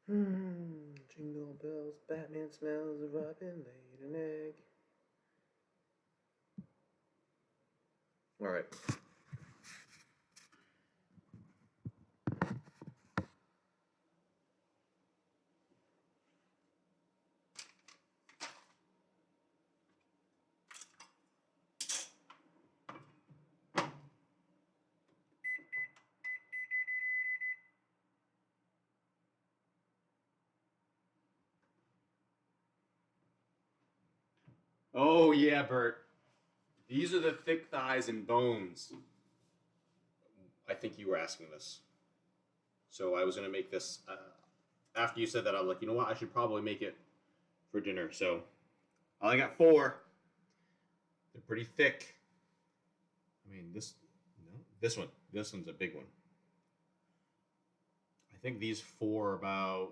Jingle bells, Batman smells a robin laid an egg. All right. Oh yeah, Bert. These are the thick thighs and bones. I think you were asking this. So I was gonna make this. After you said that, I'm like, you know what? I should probably make it for dinner. So I only got 4. They're pretty thick. I mean, this one. This one's a big one. I think these 4 are about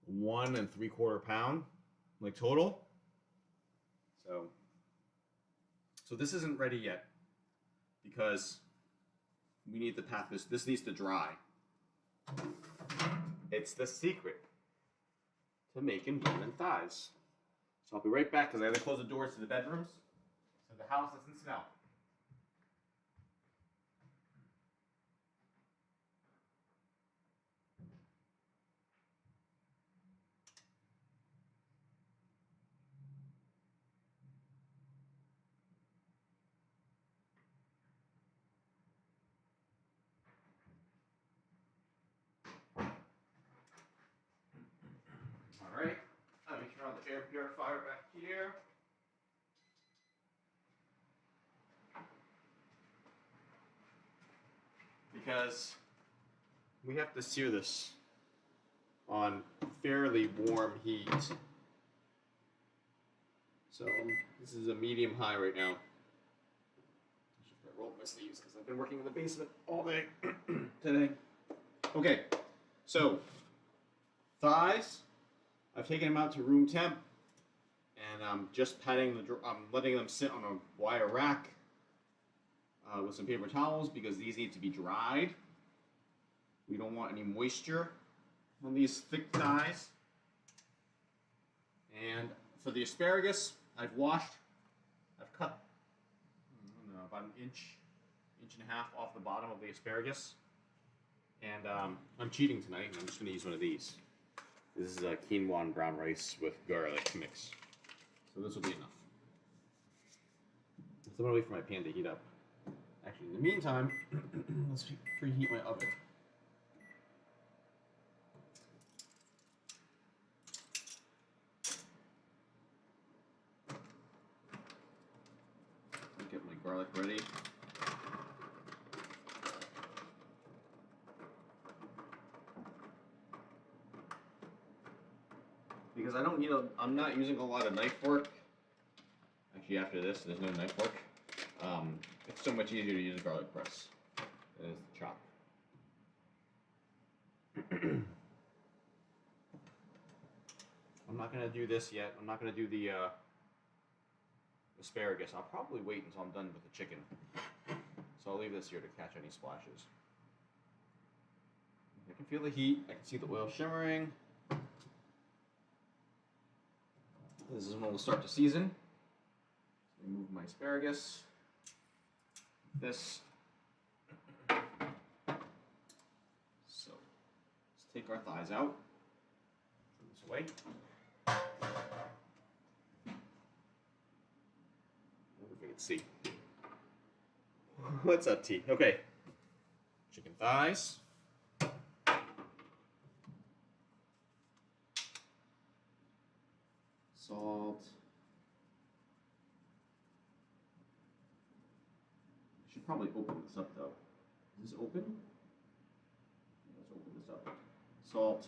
1 3/4 pound, like total. So this isn't ready yet because we need to pat this. This needs to dry. It's the secret to making bone and thighs. So I'll be right back because I gotta close the doors to the bedrooms so the house doesn't smell. All right. Let me turn on the air purifier back here. Because we have to sear this on fairly warm heat. So this is a medium high right now. I should roll up my sleeves because I've been working in the basement all day today. Okay, so thighs. I've taken them out to room temp, and I'm just I'm letting them sit on a wire rack with some paper towels because these need to be dried. We don't want any moisture on these thick thighs. And for the asparagus, I've cut about an inch and a half off the bottom of the asparagus. And I'm cheating tonight, and I'm just going to use one of these. This is a quinoa and brown rice with garlic mix. So this will be enough. I'm going to wait for my pan to heat up. Actually, in the meantime, let's preheat my oven. Get my garlic ready. Because I don't need I'm not using a lot of knife work. Actually, after this, there's no knife work. It's so much easier to use a garlic press than it is to chop. I'm not going to do this yet. I'm not going to do the asparagus. I'll probably wait until I'm done with the chicken. So I'll leave this here to catch any splashes. I can feel the heat. I can see the oil shimmering. This is when we'll start to season. Remove my asparagus. This. So let's take our thighs out. Throw this away. I wonder if we can see. What's up, T? Okay. Chicken thighs. Salt. I should probably open this up though. Is this open? Let's open this up. Salt.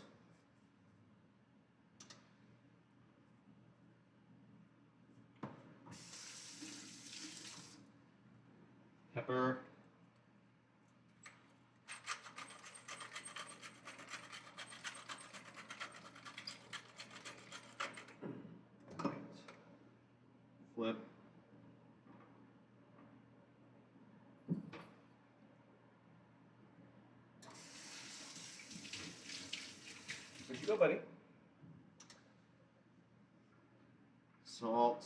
Pepper. Flip. go, buddy. Salt.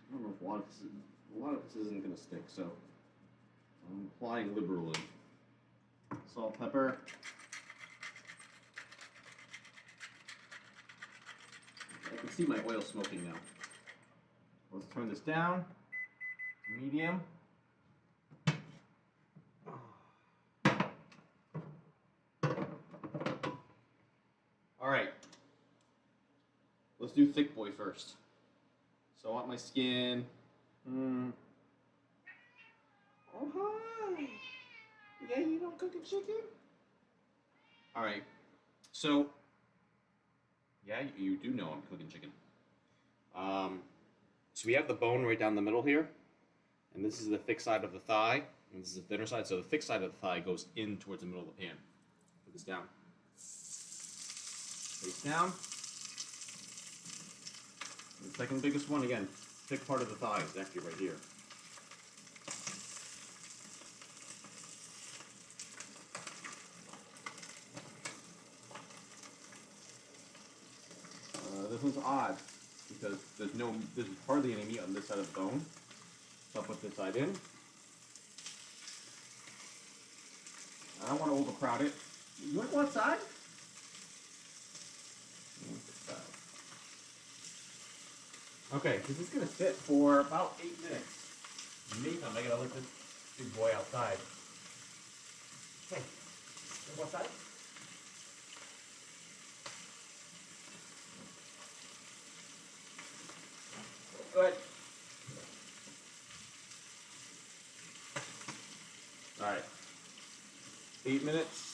I don't know if a lot of this isn't going to stick, so I'm applying liberally. Salt, pepper. I can see my oil smoking now. Let's turn this down to medium. All right. Let's do thick boy first. So I want my skin. Oh, hi. Yeah, you don't cook a chicken? All right. So, yeah, you do know I'm cooking chicken. So we have the bone right down the middle here. And this is the thick side of the thigh. And this is the thinner side. So the thick side of the thigh goes in towards the middle of the pan. Put this down. Face down. The second biggest one, again, thick part of the thigh is actually right here. This one's odd because there's hardly any meat on this side of the bone. So I'll put this side in. I don't want to overcrowd it. You want to go outside? Okay, this is going to sit for about 8 minutes. In the meantime, I got to let this big boy outside. Hey, go outside? Good. All right. 8 minutes.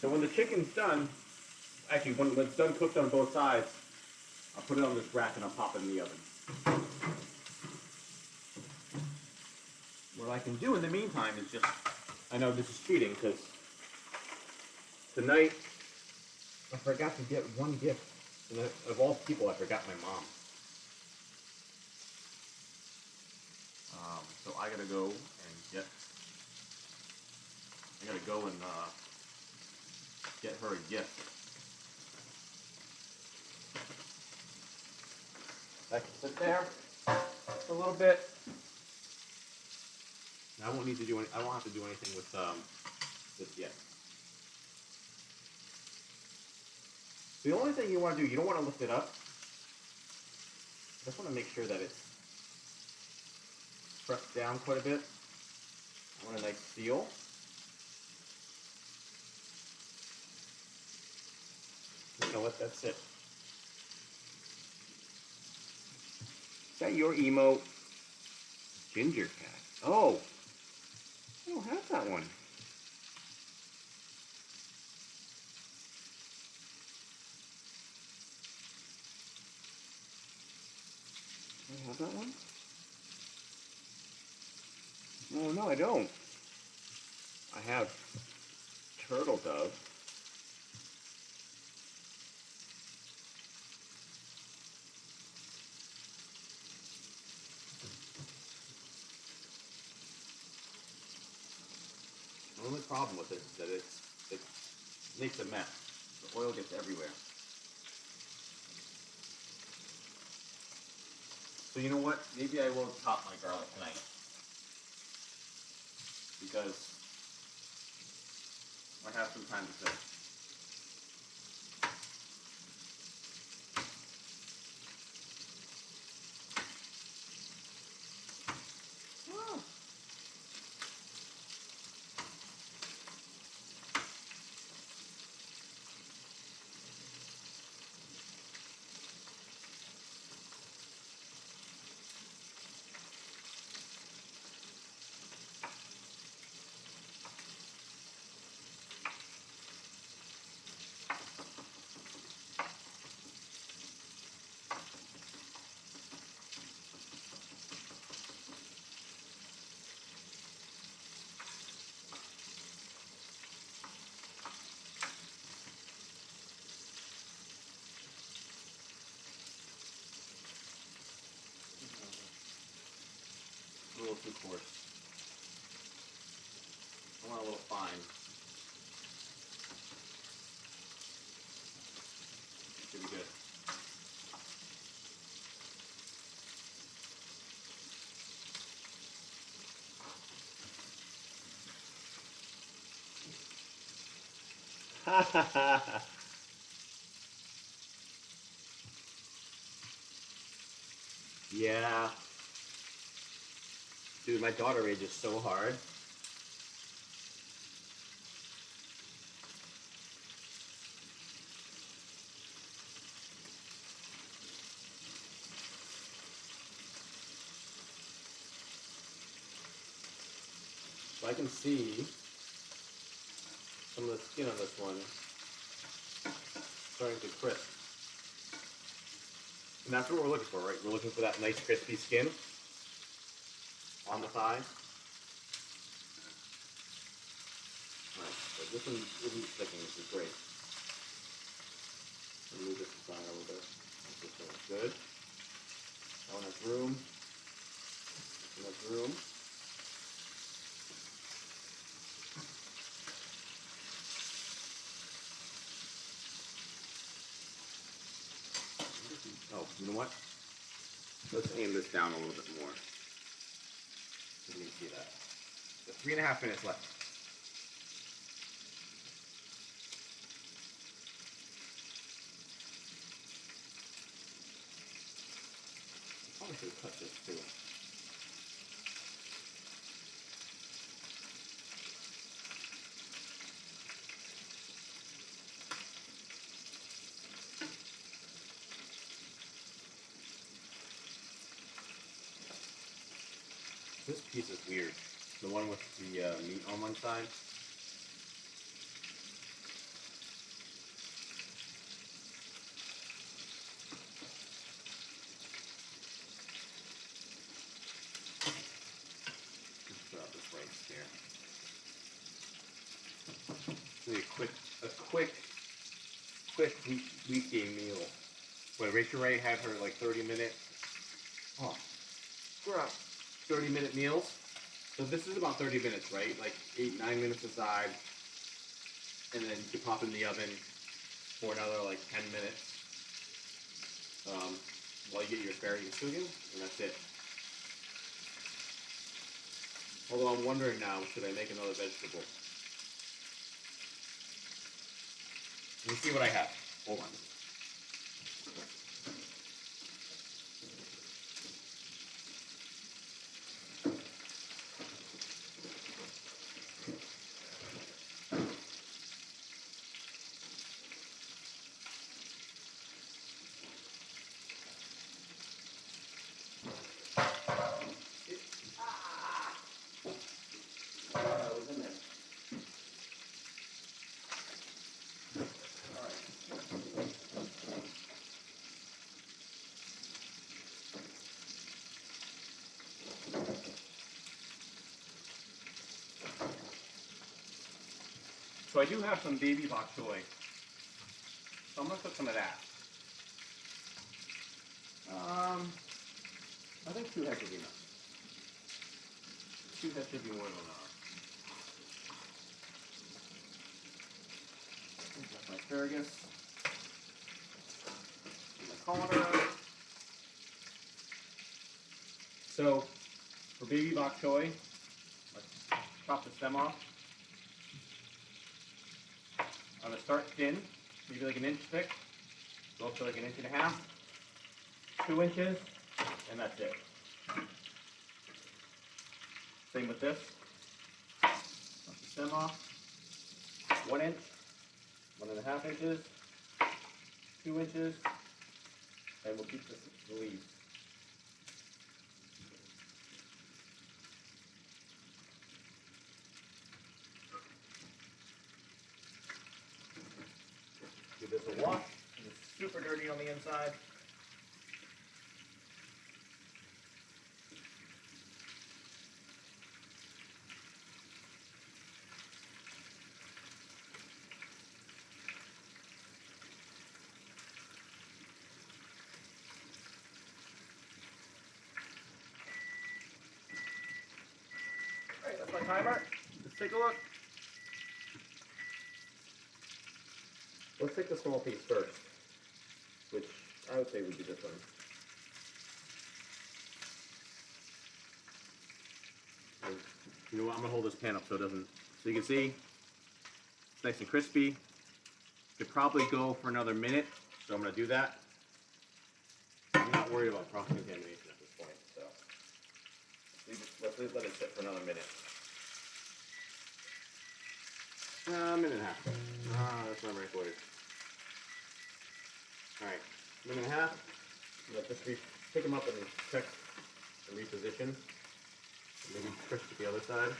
So when the chicken's done, actually when it's done cooked on both sides, I'll put it on this rack and I'll pop it in the oven. What I can do in the meantime is just, I know this is cheating because tonight I forgot to get one gift. And of all people, I forgot my mom. So I gotta go and get her a gift. I can sit there for a little bit. I won't need to do I won't have to do anything with this yet. The only thing you want to do, you don't want to lift it up. You just want to make sure that it's pressed down quite a bit. I want a nice seal. You know what? That's it. Is that your emo ginger cat? Oh, I don't have that one. Do I have that one? Oh, no, I don't. I have turtle dove. The only problem with it is that it makes a mess. The oil gets everywhere. So you know what? Maybe I will top my garlic tonight. Because I have some time to sit. little too coarse. I want a little fine. Should be good. Ha ha ha. Yeah. Dude, my daughter rages so hard. So I can see some of the skin on this one starting to crisp. And that's what we're looking for, right? We're looking for that nice crispy skin on the thigh. Alright, so this one isn't sticking, which is great. Move this aside a little bit. This one is good. That one has room. This one has room. Oh, you know what? Let's aim this down a little bit more. So you can see that. There's 3.5 minutes left. Probably should have cut this too. This piece is weird. The one with the meat on one side. Just grab this rice here. Really a quick weekday meal. Wait, Rachel Ray had her like 30-minute. Oh, crap. 30-minute meals. So this is about 30 minutes, right? Like 8-9 minutes aside, and then you can pop in the oven for another like 10 minutes while you get your asparagus cooking, and that's it. Although I'm wondering now, should I make another vegetable? Let me see what I have. Hold on. So I do have some baby bok choy. So I'm gonna put some of that. I think 2 heads would be enough. 2 heads should be more than enough. That's my asparagus. My colander. So for baby bok choy, let's chop the stem off. I'm going to start thin, maybe like 1 inch thick, go up to like 1.5 inches, 2 inches, and that's it. Same with this. Chop the stem off, 1 inch, 1.5 inches, 2 inches, and we'll keep the leaves. Give this a wash. It's super dirty on the inside. timer. Let's take a look. Let's take the small piece first, which I would say would be this one. And you know what? I'm gonna hold this pan up so it doesn't. So you can see it's nice and crispy. Could probably go for another minute, so I'm gonna do that. I'm not worried about cross contamination at this point, so let's let it sit for another minute. A minute and a half. That's not right for it. All right, minute and a half. Let this pick them up and check and reposition. Maybe crisp to the other side.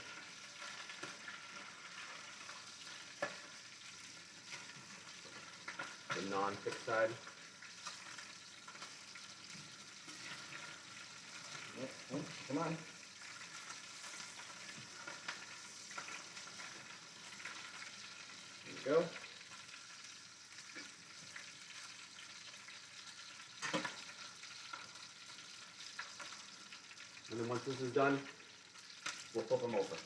The non-thick side. Oh, come on. There we go. And then once this is done, we'll flip them over.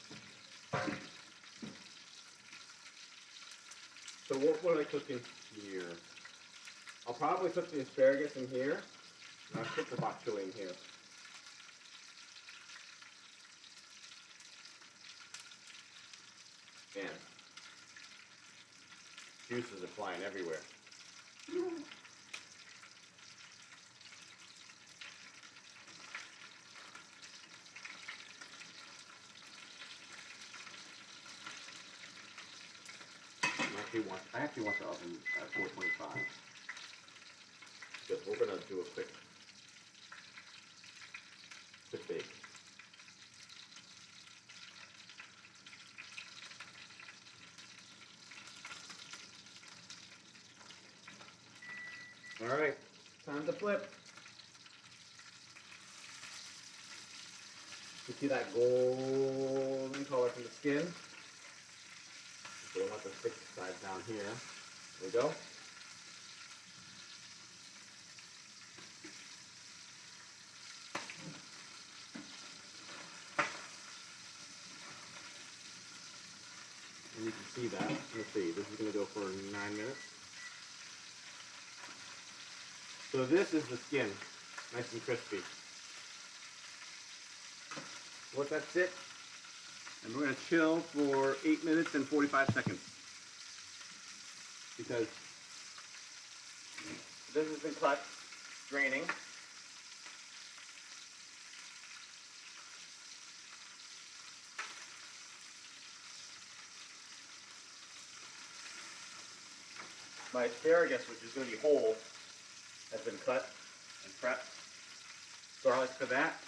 So what am I cooking here? I'll probably cook the asparagus in here, and I'll cook the bok choy in here. Man, juices are flying everywhere. I actually want the oven at 425. Because we're gonna do a quick bake. All right, time to flip. You see that golden color from the skin? So we'll have the thick side down here. There we go. And you can see that. Let's see, this is going to go for 9 minutes. So this is the skin, nice and crispy. Let that sit, and we're going to chill for 8 minutes and 45 seconds. Because this has been cut, draining. My asparagus, which is going to be whole, has been cut and prepped. Garlic for that.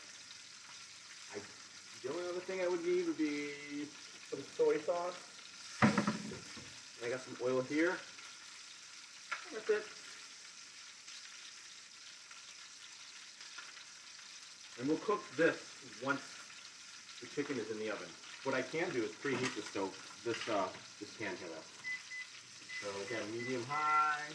The only other thing I would need would be some soy sauce. And I got some oil here. That's it. And we'll cook this once the chicken is in the oven. What I can do is preheat the stove, this can here though. So again, medium high.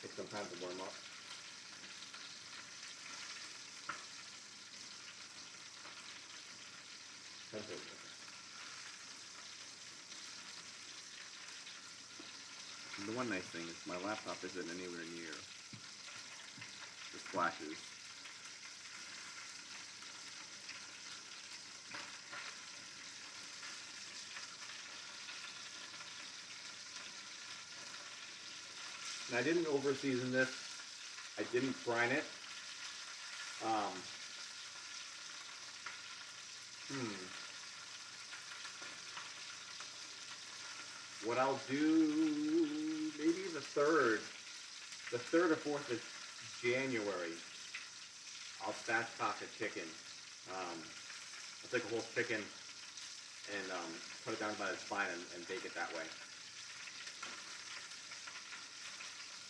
Take some time to warm up. And the one nice thing is my laptop isn't anywhere near the splashes. And I didn't over season this. I didn't brine it. What I'll do, maybe the 3rd or 4th of January, I'll spatchcock a chicken. I'll take a whole chicken and put it down by the spine and bake it that way.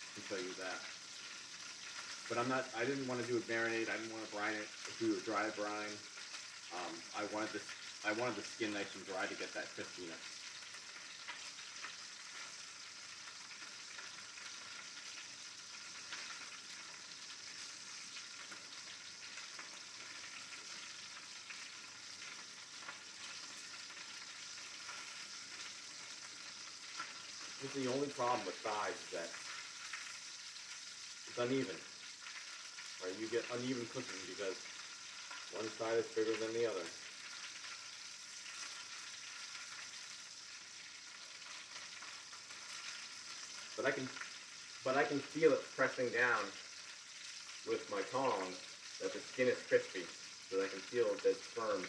I can show you that. But I didn't want to do a marinade. I didn't want to brine it, do a dry brine. I wanted the skin nice and dry to get that crispiness. This is the only problem with thighs is that it's uneven. Right? You get uneven cooking because one side is bigger than the other. But I can feel it pressing down with my tongs that the skin is crispy, so I can feel that it's firm.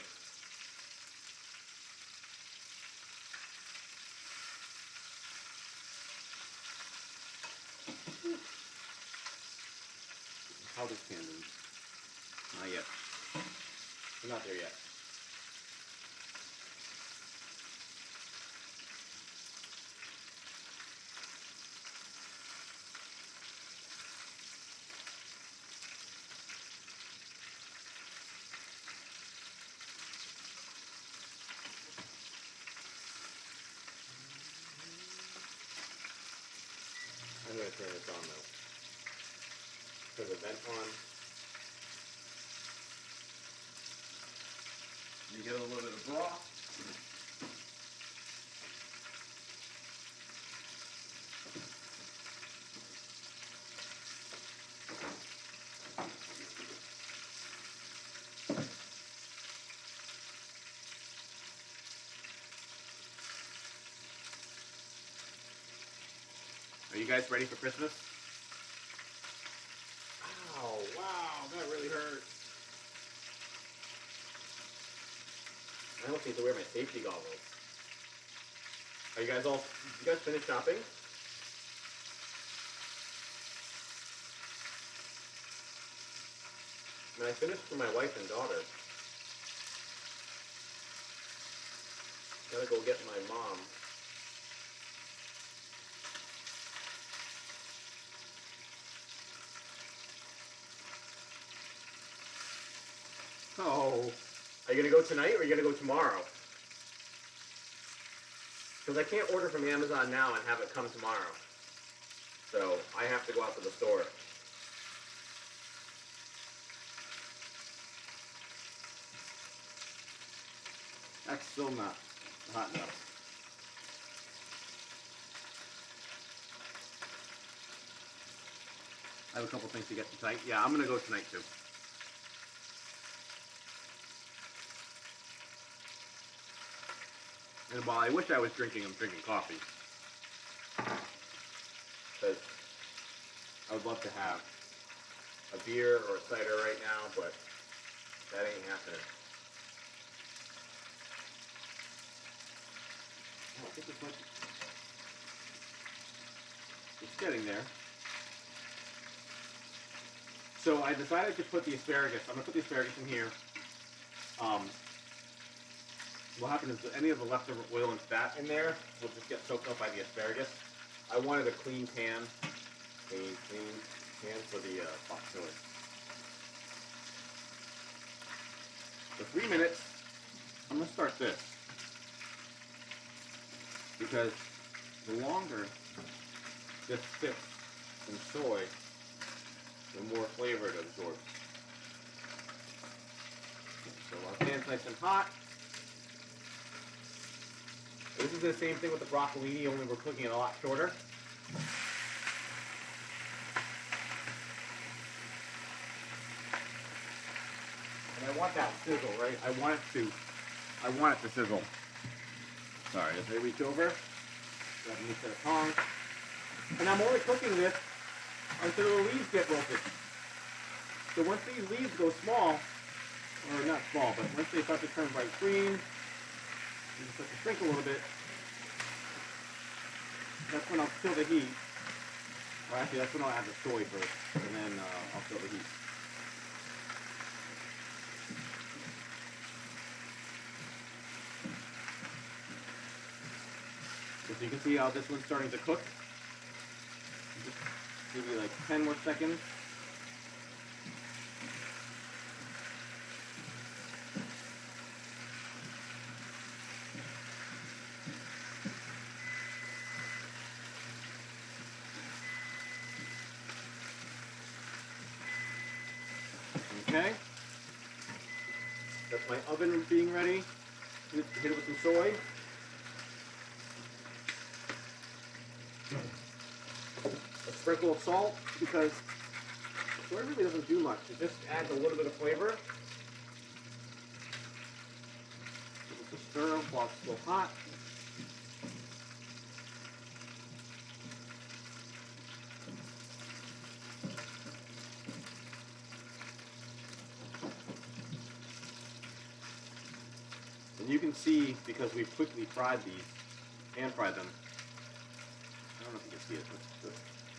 Powder candles. Not yet. We're not there yet. I'm going to turn this on though. Turn the vent on. You get a little bit of broth. Are you guys ready for Christmas? Ow, wow, that really hurt. I almost need to wear my safety goggles. Are you guys finished shopping? I mean, I finished for my wife and daughter. Gotta go get my mom. Oh. Are you gonna go tonight or are you gonna go tomorrow? Because I can't order from Amazon now and have it come tomorrow. So I have to go out to the store. That's still not hot enough. I have a couple things to get tonight. Yeah, I'm gonna go tonight too. And while I wish I was drinking, I'm drinking coffee. Because I would love to have a beer or a cider right now, but that ain't happening. Oh, I think this might be... It's getting there. So I decided to put the asparagus. I'm going to put the asparagus in here. What happens is any of the leftover oil and fat in there will just get soaked up by the asparagus. I wanted a clean pan. Clean pan for the bok choy. For 3 minutes, I'm going to start this. Because the longer this sits in soy, the more flavor it absorbs. So our pan's nice and hot. This is the same thing with the broccolini, only we're cooking it a lot shorter. And I want that sizzle, right? I want it to sizzle. Sorry, as I reach over, grab a new set of tongs. And I'm only cooking this until the leaves get wilted. So once these leaves go small, or not small, but once they start to turn bright green, and start to shrink a little bit, that's when I'll kill the heat. Or actually, that's when I'll add the soy first, and then I'll kill the heat. So you can see how this one's starting to cook. Just maybe like 10 more seconds. Okay. That's my oven being ready. Hit it with some soy. A sprinkle of salt, because soy really doesn't do much. It just adds a little bit of flavor. Just stir while it's still hot. And you can see, because we've quickly fried these, pan fried them. I don't know if you can see it.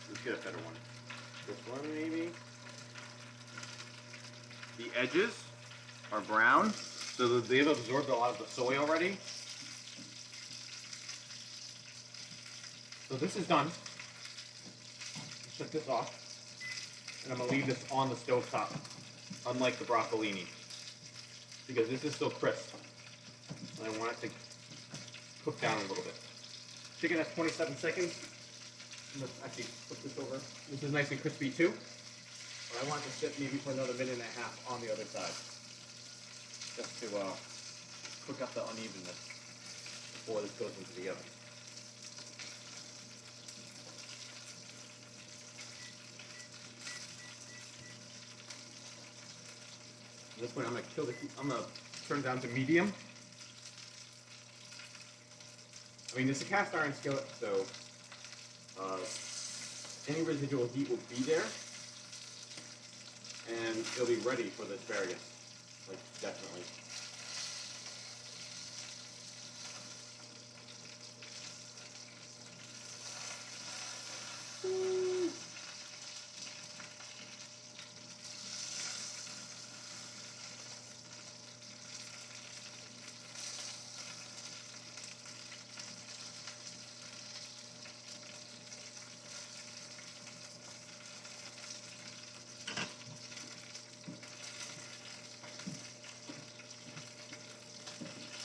Let's get a better one. This one, maybe. The edges are brown, so that they've absorbed a lot of the soy already. So this is done. Let's shut this off. And I'm going to leave this on the stovetop, unlike the broccolini, because this is still crisp. And I want it to cook down a little bit. Chicken has 27 seconds. Let's actually flip this over. This is nice and crispy too. But I want it to sit maybe for another minute and a half on the other side. Just to cook up the unevenness before this goes into the oven. At this point, I'm going to kill the heat. I'm going to turn it down to medium. I mean, this is a cast iron skillet, so any residual heat will be there, and it'll be ready for the asparagus, like definitely.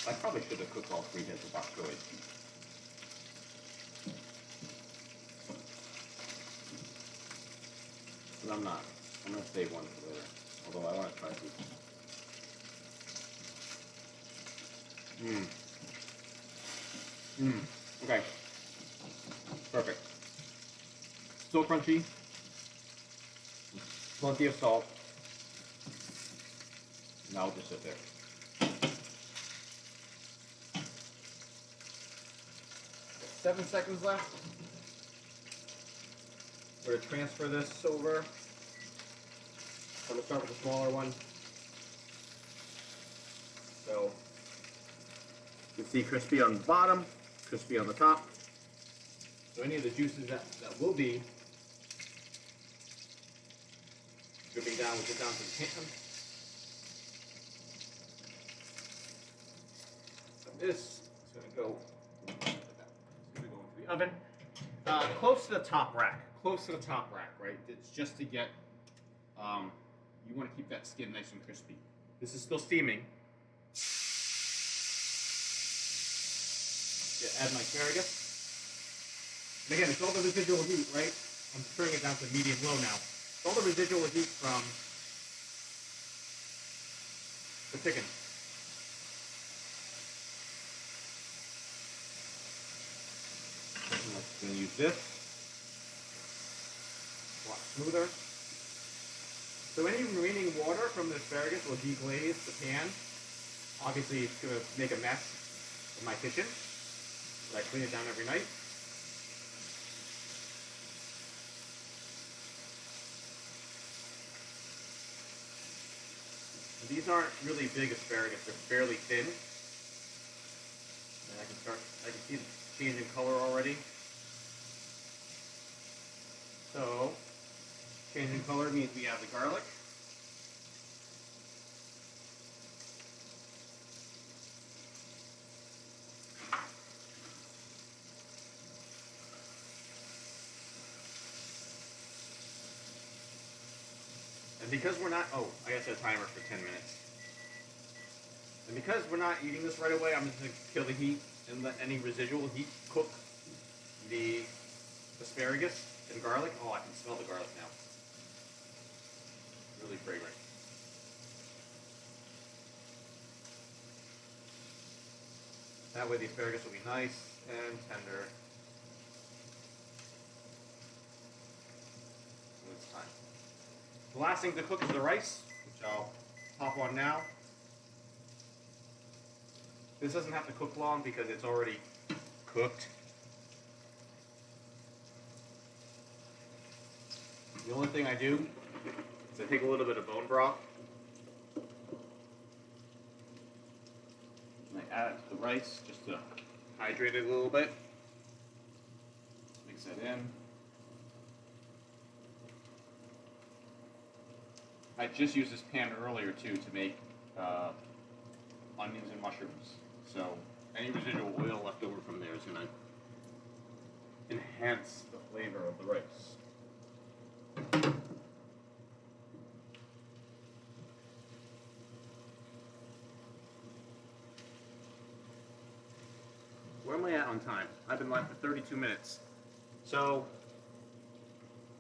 I probably should have cooked all 3 heads of bok choy. But I'm not. I'm going to save one for later. Although I want to try to. Okay. Perfect. Still crunchy. Plenty of salt. Now I'll just sit there. 7 seconds left. We're going to transfer this over. I'm going to start with the smaller one. So, you can see crispy on the bottom, crispy on the top. So any of the juices that will be dripping down, we'll get down to the pan. So this is going to go oven, close to the top rack, right? It's just to get, you want to keep that skin nice and crispy. This is still steaming. Add my asparagus. And again, it's all the residual heat, right? I'm turning it down to medium-low now. It's all the residual heat from the chicken. I'm going to use this. A lot smoother. So any remaining water from the asparagus will deglaze the pan. Obviously, it's going to make a mess in my kitchen. But I clean it down every night. And these aren't really big asparagus. They're fairly thin. And I can see the change in color already. So, change in color means we have the garlic. And because we're not, I gotta set a timer for 10 minutes. And because we're not eating this right away, I'm just gonna kill the heat and let any residual heat cook the asparagus and garlic. Oh, I can smell the garlic now. Really fragrant. That way the asparagus will be nice and tender. The last thing to cook is the rice, which I'll pop on now. This doesn't have to cook long because it's already cooked. The only thing I do is I take a little bit of bone broth and I add it to the rice just to hydrate it a little bit. Mix that in. I just used this pan earlier too to make onions and mushrooms. So any residual oil left over from there is going to enhance the flavor of the rice. Where am I at on time? I've been live for 32 minutes. So,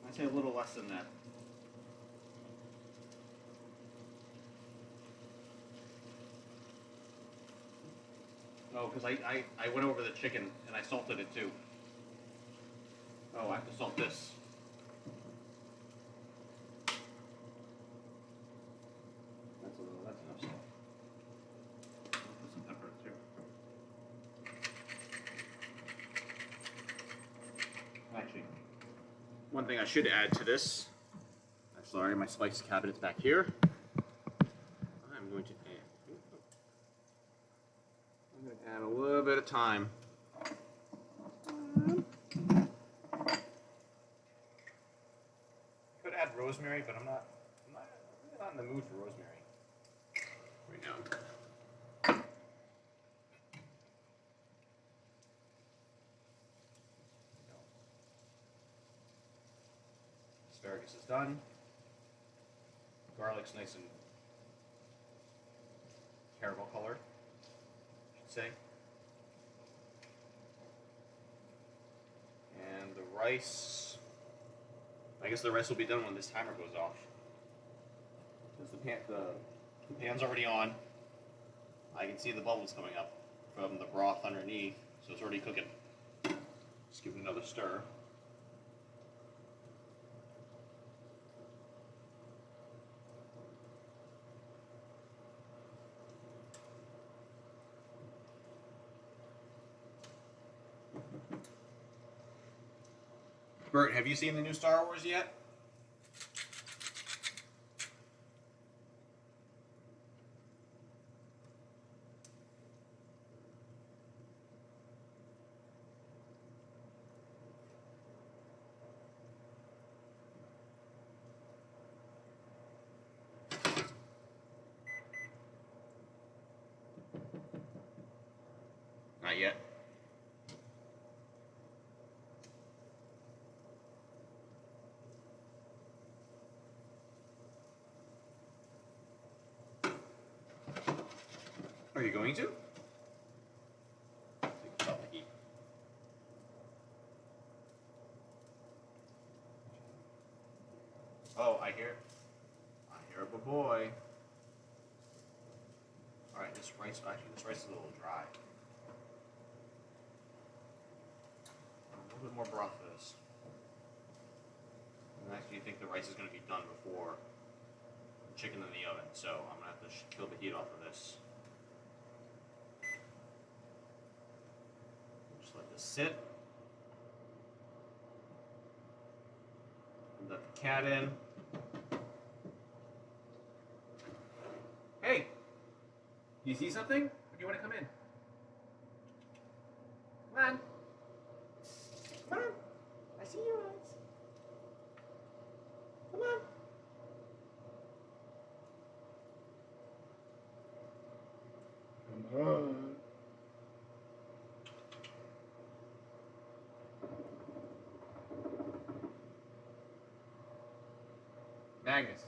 I'd say a little less than that. Oh, because I went over the chicken and I salted it too. Oh, I have to salt this. That's enough salt. I'll put some pepper too. Actually, one thing I should add to this. I'm sorry, my spice cabinet's back here. I'm going to add a little bit of thyme. Could add rosemary, but I'm really not in the mood for rosemary right now. Asparagus is done. Garlic's nice and caramel colored, I should say. And the rice, I guess the rice will be done when this timer goes off. Because the pan's already on. I can see the bubbles coming up from the broth underneath, so it's already cooking. Just give it another stir. Bert, have you seen the new Star Wars yet? Not yet. Are you going to? Take this off the heat. Oh, I hear a boy. Alright, this rice is a little dry. A little bit more broth for this. And I actually think the rice is going to be done before the chicken in the oven, so I'm going to have to kill the heat off of this. Just let this sit. Let the cat in. Hey! Do you see something? Or do you want to come in? Come on. Come on. I see your eyes. Come on. Come on. Magnus.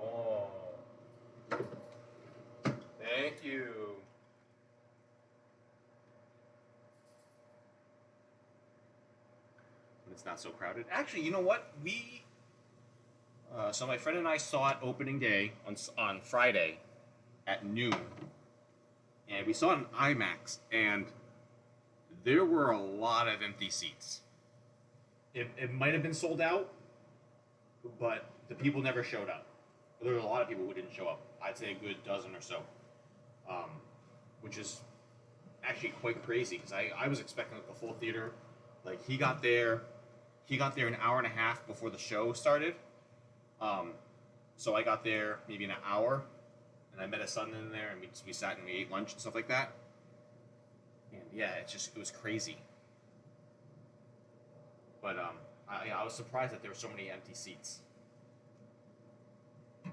Oh. Thank you. When it's not so crowded. Actually, you know what? So my friend and I saw it opening day on Friday at noon. And we saw it in IMAX, and there were a lot of empty seats. It might have been sold out, but the people never showed up. There were a lot of people who didn't show up. I'd say a good dozen or so, which is actually quite crazy because I was expecting the full theater. Like he got there an hour and a half before the show started. So I got there maybe in an hour, and I met his son in there, and we sat and we ate lunch and stuff like that. And yeah, it was crazy. But I was surprised that there were so many empty seats. I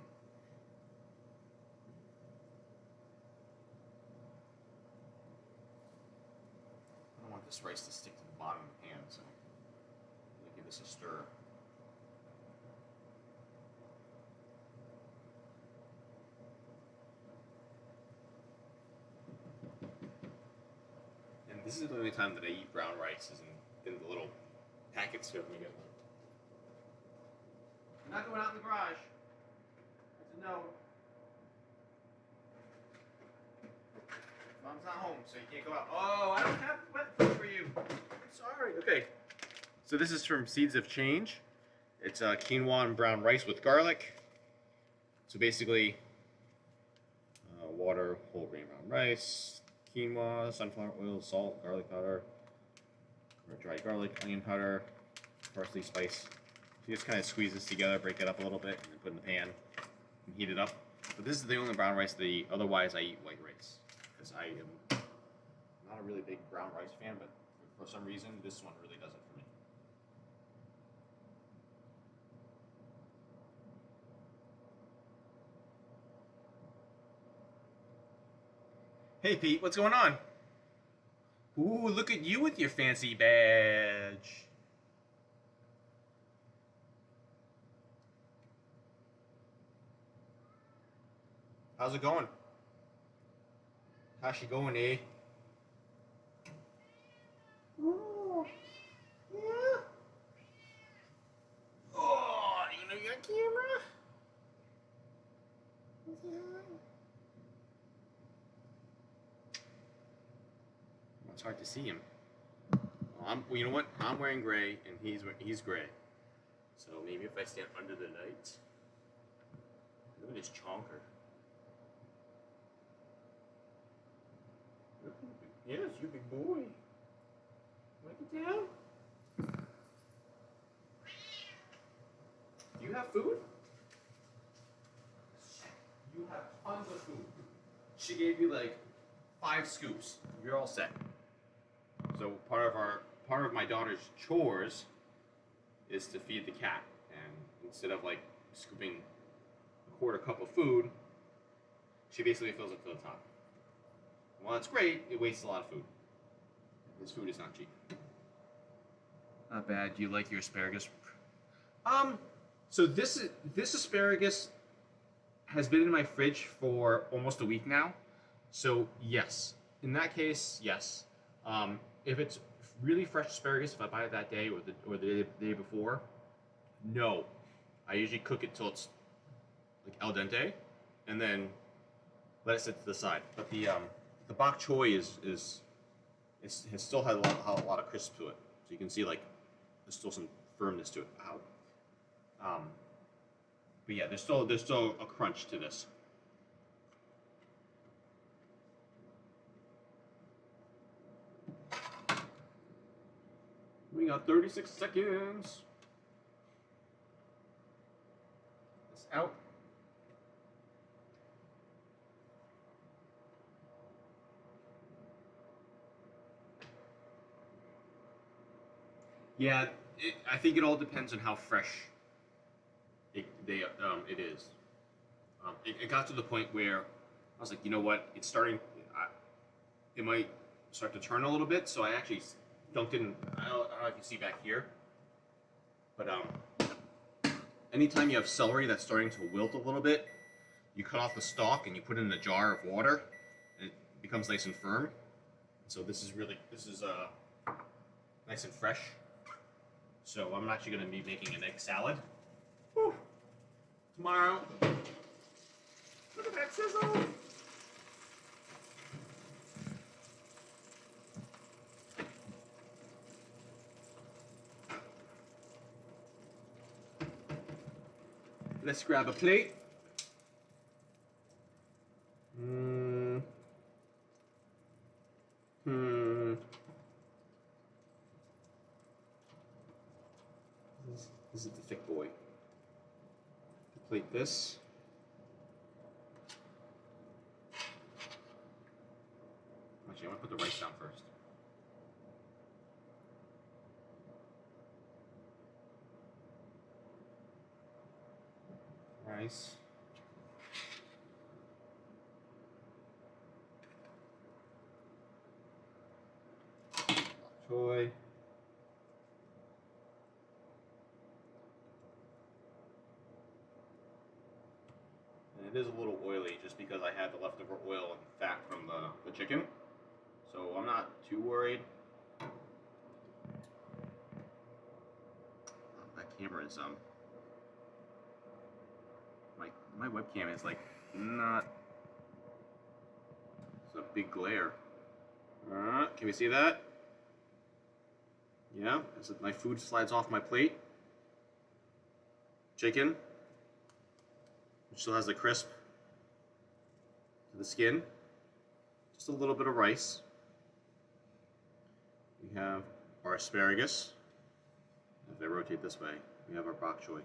don't want this rice to stick to the bottom of the pan, so I'm gonna give this a stir. And this is the only time that I eat brown rice is in the little packets here. We get. I'm not going out in the garage. That's a no. Mom's not home, so you can't go out. Oh, I don't have wet food for you. I'm sorry. Okay. So this is from Seeds of Change. It's quinoa and brown rice with garlic. So basically, water, whole grain brown rice, quinoa, sunflower oil, salt, garlic powder, or dried garlic, onion powder, parsley, spice. So you just kind of squeeze this together, break it up a little bit, and then put it in the pan and heat it up. But this is the only brown rice that I eat. Otherwise, I eat white rice because I am not a really big brown rice fan, but for some reason, this one really does it for me. Hey Pete, what's going on? Ooh, look at you with your fancy badge. How's it going? How's she going, eh? Ooh, yeah. Oh, you know you got a camera? It's hard to see him. Well, you know what? I'm wearing gray, and he's gray. So maybe if I stand under the lights. Look at this chonker. Yes, you big boy. Want to get down? Do you have food? You have tons of food. She gave you like 5 scoops. You're all set. So part of my daughter's chores is to feed the cat, and instead of like scooping a quarter cup of food, she basically fills it to the top. While it's great, it wastes a lot of food. This food is not cheap. Not bad. Do you like your asparagus? So this asparagus has been in my fridge for almost a week now. So yes, in that case, yes. If it's really fresh asparagus, if I buy it that day or the day before, no. I usually cook it till it's like al dente, and then let it sit to the side. But the bok choy has still had a lot of crisp to it, so you can see like there's still some firmness to it. Ow. But yeah, there's still a crunch to this. We got 36 seconds. This out. Yeah, I think it all depends on how fresh it is. It got to the point where I was like, you know what? It's starting. It might start to turn a little bit, so I actually dunked it in. I don't know if you see back here, but anytime you have celery that's starting to wilt a little bit, you cut off the stalk and you put it in a jar of water, and it becomes nice and firm. So this is nice and fresh. So I'm actually going to be making an egg salad. Whew. Tomorrow. Look at that sizzle. Let's grab a plate. Hmm. This is the thick boy. Plate this. Actually, I want to put the rice down first. Rice. Choy. And it is a little oily just because I had the leftover oil and fat from the chicken. So I'm not too worried. Oh, that camera is my webcam is like not. It's a big glare. Can we see that? Yeah, as my food slides off my plate. Chicken, which still has the crisp to the skin. Just a little bit of rice. We have our asparagus. If I rotate this way, we have our bok choy.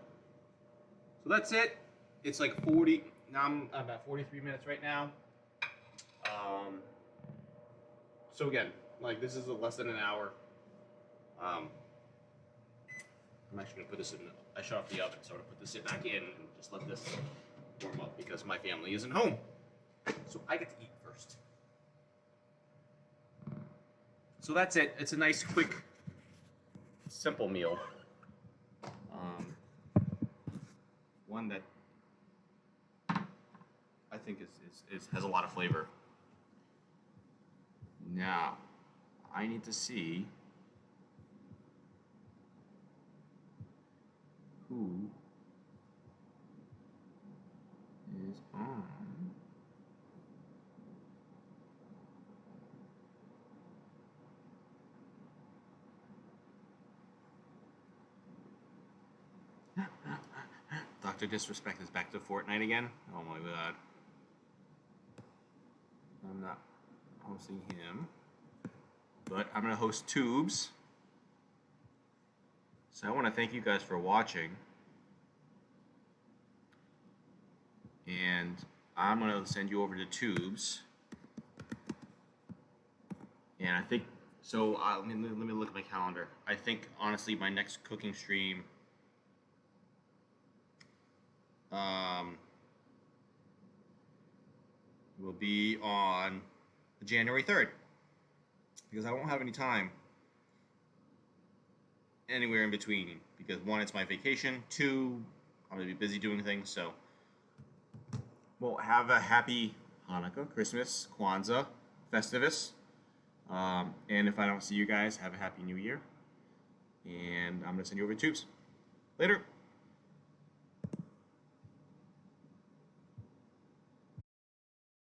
So that's it. It's like 40. Now I'm about 43 minutes right now. So again, like this is less than an hour. I'm actually gonna put this in. I shut off the oven, so I'm gonna put this back in and just let this warm up because my family isn't home. So I get to eat first. So that's it. It's a nice, quick, simple meal. One that I think has a lot of flavor. Now, I need to see who is on. Dr. Disrespect is back to Fortnite again. Oh my god. I'm not hosting him, but I'm going to host Tubes. So I want to thank you guys for watching. And I'm going to send you over to Tubes. And I think, so let me look at my calendar. I think, honestly, my next cooking stream will be on January 3rd. Because I won't have any time anywhere in between. Because one, it's my vacation. Two, I'm going to be busy doing things. So, well, have a happy Hanukkah, Christmas, Kwanzaa, Festivus. And if I don't see you guys, have a happy new year. And I'm going to send you over to Tubes. Later.